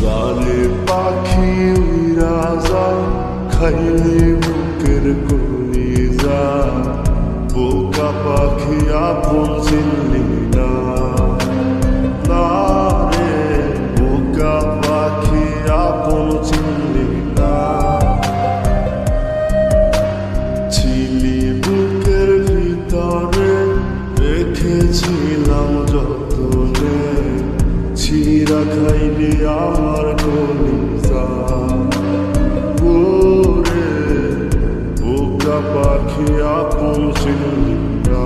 জালে পাখি উইরা যা খাইলে বুকের কলিজা বোকা পাখি আপন চিনলি না না রে বোকা পাখি আপন চিনলি না ছিলি বুকের ভিতরে রেখেছিলাম যতনে ছিঁড়া খাইলি আমার কলিজা ওরে বোকা পাখি আপন চিনলি না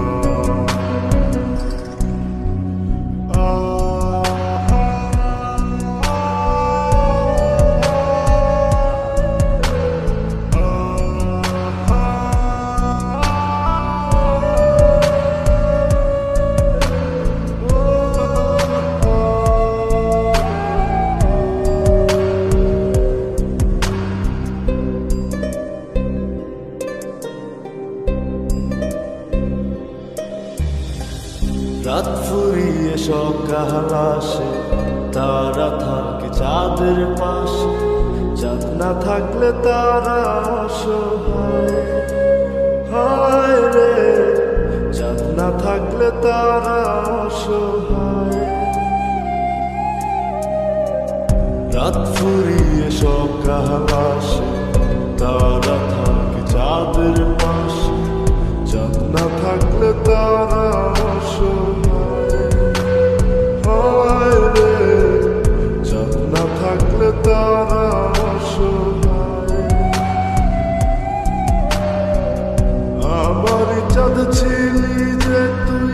রাত ফুরিয়ে সকাল আসে তারা থাকে চাঁদের পাশে চাঁদ না থাকলে তারা অসহায় হায় রে চাঁদ না থাকলে তারা অসহায় রাত ফুরিয়ে সকাল আসে তারা থাকে চাঁদের পাশে চাঁদ না থাকলে তারা অসহায় হায় রে চাঁদ না থাকলে তারা অসহায় আমারই চাঁদ ছিলি যে তুই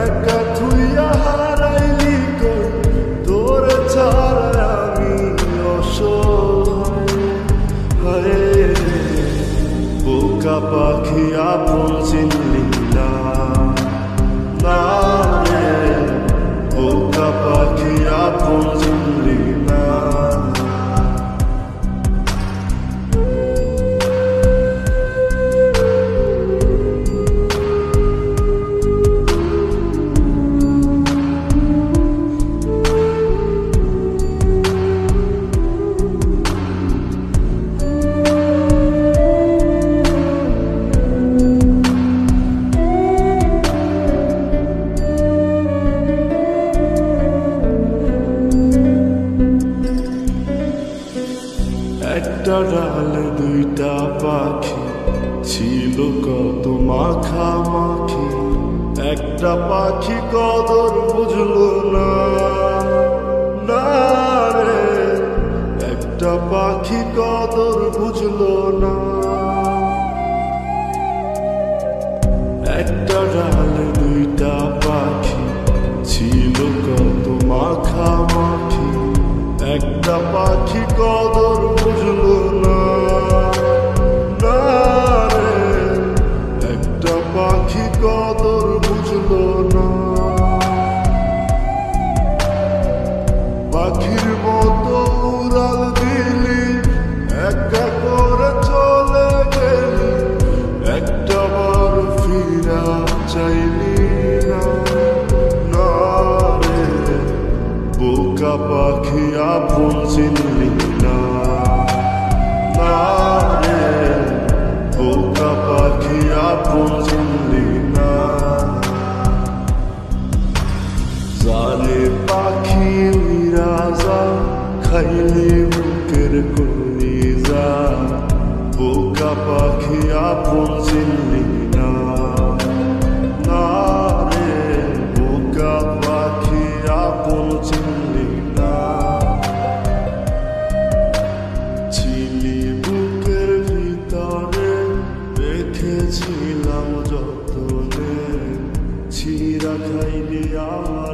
একা থুইয়া হারাইলি কই তোর ছাড়া আমি অসহায় হায় রে বোকা পাখি আপন চিনলি না না রে বোকা পাখি আপন চিনলি না একটা ডালে দুইটা পাখি ছিল কত মাখামাখি একটা পাখি কদর বুঝলো না না রে একটা পাখি কদর বুঝলো না একটা ডালে দুইটা পাখি ছিল কত মাখামাখি একটা পাখি কদর বুঝলো না না রে একটা পাখি কদর বুঝলো না পাখির মতো উড়াল দিলি একা করে চলে গেলি একটা বার ফিরা চাইলি না না রে বোকা পাখি আপন চিনলি না না রে বোকা পাখি আপন চিনলি না জালে পাখি উইরা যা খাইলি বুকের কলিজা বোকা পাখি আপন চিনলি না না রে বোকা পাখি আপন চিনলি না ছিলি বুকের ভিতরে রেখেছিলাম যতনে ছিঁড়া খাইলি আমার